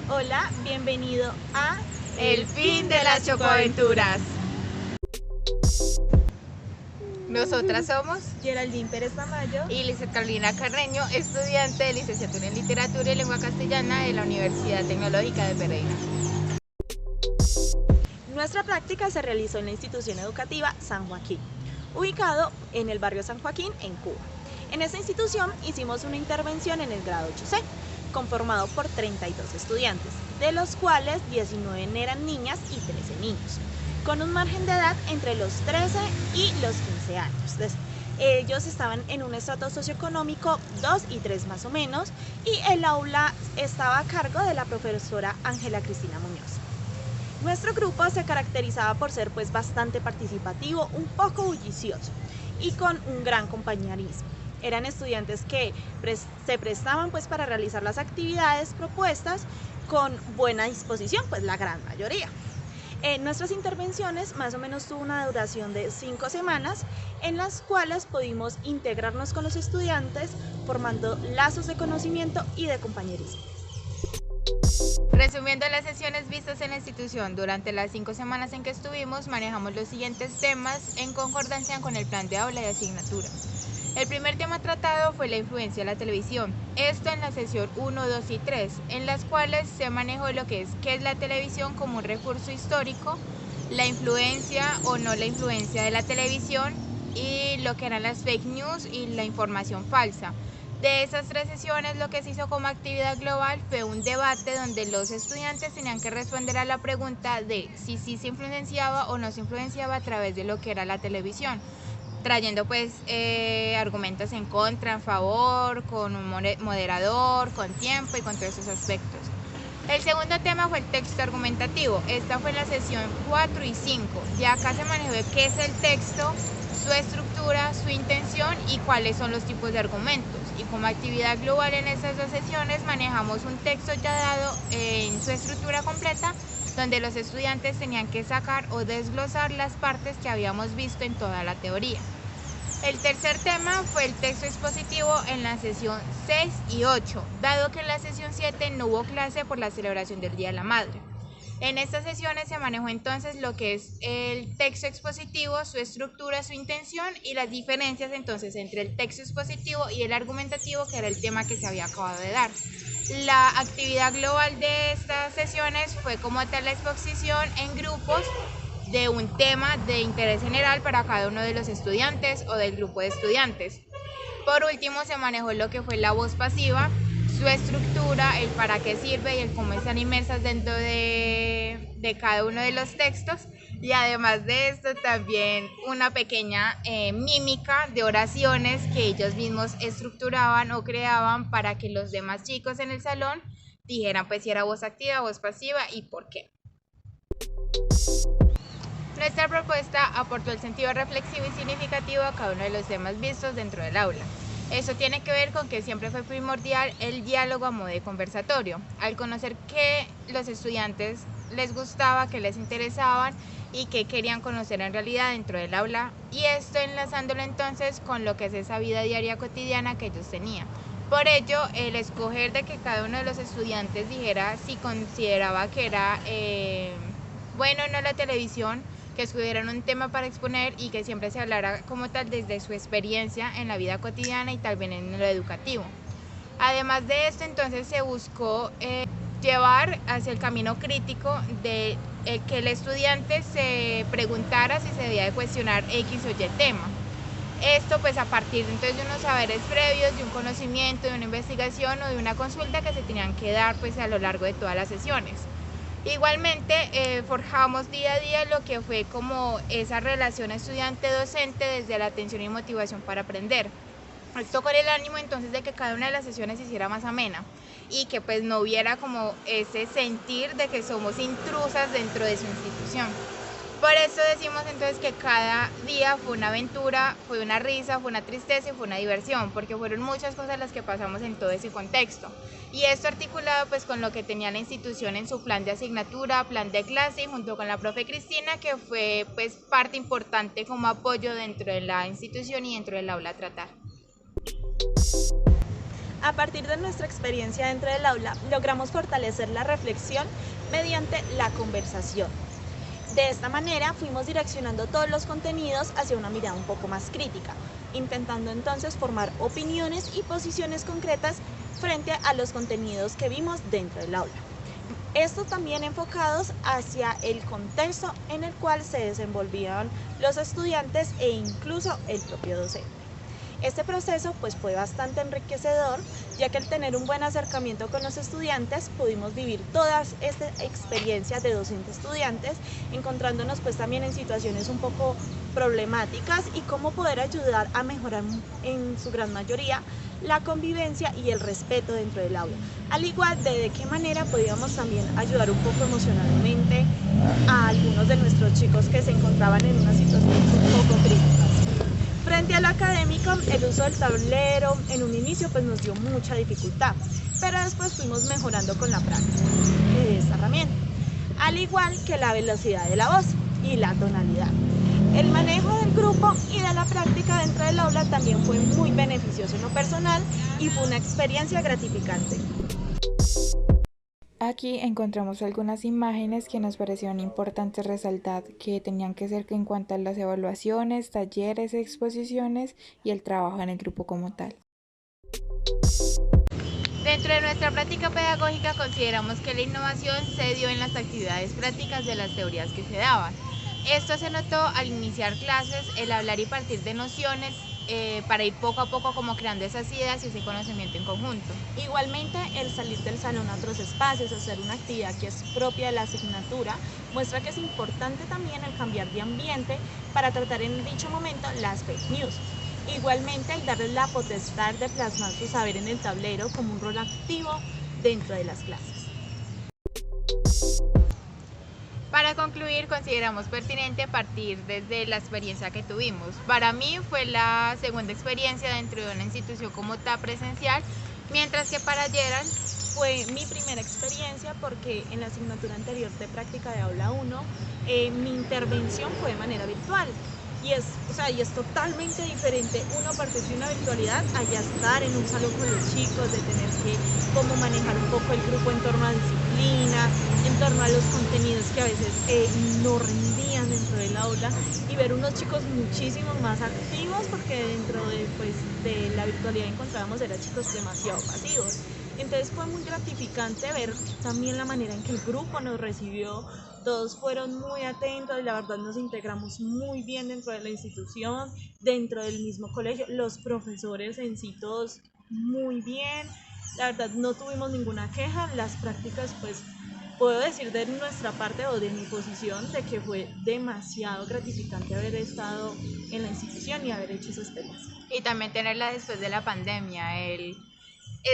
Hola, bienvenido a El fin de las chocoaventuras. Nosotras somos Geraldine Pérez Tamayo y Lizeth Carolina Carreño, estudiante de licenciatura en Literatura y Lengua Castellana de la Universidad Tecnológica de Pereira. Nuestra práctica se realizó en la institución educativa San Joaquín, ubicado en el barrio San Joaquín, en Cuba. En esta institución hicimos una intervención en el grado 8C, conformado por 32 estudiantes, de los cuales 19 eran niñas y 13 niños, con un margen de edad entre los 13 y los 15 años. Ellos estaban en un estrato socioeconómico 2 y 3 más o menos, y el aula estaba a cargo de la profesora Ángela Cristina Muñoz. Nuestro grupo se caracterizaba por ser bastante participativo, un poco bullicioso y con un gran compañerismo. Eran estudiantes que se prestaban para realizar las actividades propuestas con buena disposición, la gran mayoría. Nuestras intervenciones más o menos tuvo una duración de 5 semanas, en las cuales pudimos integrarnos con los estudiantes formando lazos de conocimiento y de compañerismo. Resumiendo las sesiones vistas en la institución durante las 5 semanas en que estuvimos, manejamos los siguientes temas en concordancia con el plan de aula y asignatura. El primer tema tratado fue la influencia de la televisión, esto en la sesión 1, 2 y 3, en las cuales se manejó lo que es la televisión como un recurso histórico, la influencia o no la influencia de la televisión y lo que eran las fake news y la información falsa. De esas 3 sesiones, lo que se hizo como actividad global fue un debate donde los estudiantes tenían que responder a la pregunta de si sí se influenciaba o no se influenciaba a través de lo que era la televisión, trayendo argumentos en contra, en favor, con un moderador, con tiempo y con todos esos aspectos. El segundo tema fue el texto argumentativo. Esta fue la sesión 4 y 5. Ya acá se manejó qué es el texto, su estructura, su intención y cuáles son los tipos de argumentos. Y como actividad global en estas 2 sesiones manejamos un texto ya dado en su estructura completa, donde los estudiantes tenían que sacar o desglosar las partes que habíamos visto en toda la teoría. El tercer tema fue el texto expositivo en la sesión 6 y 8, dado que en la sesión 7 no hubo clase por la celebración del Día de la Madre. En estas sesiones se manejó entonces lo que es el texto expositivo, su estructura, su intención y las diferencias entonces entre el texto expositivo y el argumentativo, que era el tema que se había acabado de dar. La actividad global de estas sesiones fue como tal la exposición en grupos de un tema de interés general para cada uno de los estudiantes o del grupo de estudiantes. Por último, se manejó lo que fue la voz pasiva, su estructura, el para qué sirve y el cómo están inmersas dentro de cada uno de los textos. Y además de esto, también una pequeña mímica de oraciones que ellos mismos estructuraban o creaban para que los demás chicos en el salón dijeran si era voz activa, voz pasiva y por qué. Nuestra propuesta aportó el sentido reflexivo y significativo a cada uno de los temas vistos dentro del aula. Eso tiene que ver con que siempre fue primordial el diálogo a modo de conversatorio, al conocer qué los estudiantes les gustaba, qué les interesaban y qué querían conocer en realidad dentro del aula, y esto enlazándolo entonces con lo que es esa vida diaria cotidiana que ellos tenían. Por ello, el escoger de que cada uno de los estudiantes dijera si consideraba que era bueno o no la televisión, que escogieran un tema para exponer y que siempre se hablara como tal desde su experiencia en la vida cotidiana y tal vez en lo educativo. Además de esto, entonces se buscó llevar hacia el camino crítico de que el estudiante se preguntara si se debía de cuestionar X o Y tema. Esto a partir entonces de unos saberes previos, de un conocimiento, de una investigación o de una consulta que se tenían que dar a lo largo de todas las sesiones. Igualmente forjamos día a día lo que fue como esa relación estudiante-docente desde la atención y motivación para aprender. Esto con el ánimo entonces de que cada una de las sesiones se hiciera más amena y que no hubiera como ese sentir de que somos intrusas dentro de su institución. Por eso decimos entonces que cada día fue una aventura, fue una risa, fue una tristeza y fue una diversión, porque fueron muchas cosas las que pasamos en todo ese contexto. Y esto articulado con lo que tenía la institución en su plan de asignatura, plan de clase, y junto con la profe Cristina, que fue parte importante como apoyo dentro de la institución y dentro del aula a tratar. A partir de nuestra experiencia dentro del aula, logramos fortalecer la reflexión mediante la conversación. De esta manera fuimos direccionando todos los contenidos hacia una mirada un poco más crítica, intentando entonces formar opiniones y posiciones concretas frente a los contenidos que vimos dentro del aula. Estos también enfocados hacia el contexto en el cual se desenvolvían los estudiantes e incluso el propio docente. Este proceso pues fue bastante enriquecedor, ya que al tener un buen acercamiento con los estudiantes pudimos vivir todas estas experiencias de docente-estudiantes, encontrándonos pues también en situaciones un poco problemáticas y cómo poder ayudar a mejorar en su gran mayoría la convivencia y el respeto dentro del aula, al igual de qué manera podíamos también ayudar un poco emocionalmente a algunos de nuestros chicos que se encontraban en una situación un poco crítica. Frente a lo académico, el uso del tablero en un inicio pues nos dio mucha dificultad, pero después fuimos mejorando con la práctica de esta herramienta, al igual que la velocidad de la voz y la tonalidad. El manejo del grupo y de la práctica dentro del aula también fue muy beneficioso en lo personal y fue una experiencia gratificante. Aquí encontramos algunas imágenes que nos parecieron importantes resaltar, que tenían que ser en cuanto a las evaluaciones, talleres, exposiciones y el trabajo en el grupo como tal. Dentro de nuestra práctica pedagógica consideramos que la innovación se dio en las actividades prácticas de las teorías que se daban. Esto se notó al iniciar clases, el hablar y partir de nociones para ir poco a poco como creando esas ideas y ese conocimiento en conjunto. Igualmente, el salir del salón a otros espacios, hacer una actividad que es propia de la asignatura, muestra que es importante también el cambiar de ambiente para tratar en dicho momento las fake news. Igualmente, el darles la potestad de plasmar su saber en el tablero como un rol activo dentro de las clases. Para concluir, consideramos pertinente partir desde la experiencia que tuvimos. Para mí fue la segunda experiencia dentro de una institución como tal presencial, mientras que para Gerald fue mi primera experiencia porque en la asignatura anterior de práctica de aula 1 mi intervención fue de manera virtual. Y es totalmente diferente uno partir de una virtualidad a ya estar en un salón con los chicos, de tener que cómo manejar un poco el grupo en torno a disciplina, en torno a los contenidos que a veces no rendían dentro del aula, y ver unos chicos muchísimo más activos, porque dentro de la virtualidad encontrábamos eran chicos demasiado pasivos. Entonces fue muy gratificante ver también la manera en que el grupo nos recibió. Todos fueron muy atentos y la verdad nos integramos muy bien dentro de la institución, dentro del mismo colegio. Los profesores en sí todos muy bien. La verdad no tuvimos ninguna queja. Las prácticas pues puedo decir de nuestra parte o de mi posición de que fue demasiado gratificante haber estado en la institución y haber hecho esa experiencia. Y también tenerla después de la pandemia, el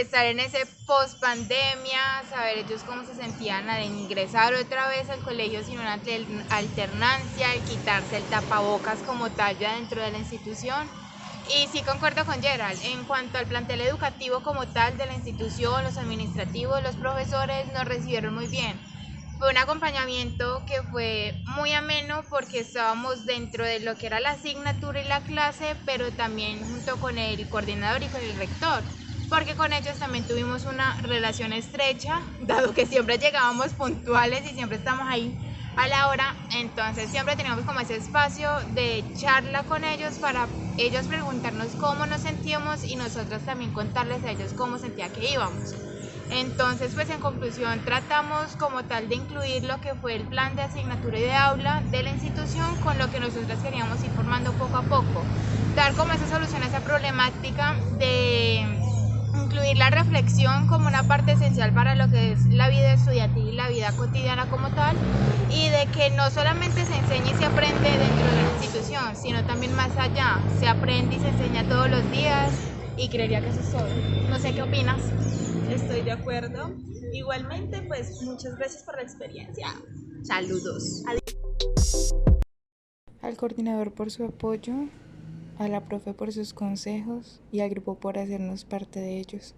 estar en ese post pandemia, saber ellos cómo se sentían al ingresar otra vez al colegio sin una alternancia, el quitarse el tapabocas como tal ya dentro de la institución. Y sí concuerdo con Gerald, en cuanto al plantel educativo como tal de la institución, los administrativos, los profesores nos recibieron muy bien. Fue un acompañamiento que fue muy ameno porque estábamos dentro de lo que era la asignatura y la clase, pero también junto con el coordinador y con el rector, porque con ellos también tuvimos una relación estrecha, dado que siempre llegábamos puntuales y siempre estamos ahí a la hora, entonces siempre teníamos como ese espacio de charla con ellos para ellos preguntarnos cómo nos sentíamos y nosotros también contarles a ellos cómo sentía que íbamos. Entonces, pues en conclusión, tratamos como tal de incluir lo que fue el plan de asignatura y de aula de la institución con lo que nosotros queríamos ir formando poco a poco, dar como esa solución a esa problemática de incluir la reflexión como una parte esencial para lo que es la vida estudiantil y la vida cotidiana como tal, y de que no solamente se enseña y se aprende dentro de la institución, sino también más allá, se aprende y se enseña todos los días, y creería que eso es todo. No sé qué opinas. Estoy de acuerdo. Igualmente, pues muchas gracias por la experiencia. Saludos. Al coordinador por su apoyo, a la profe por sus consejos y al grupo por hacernos parte de ellos.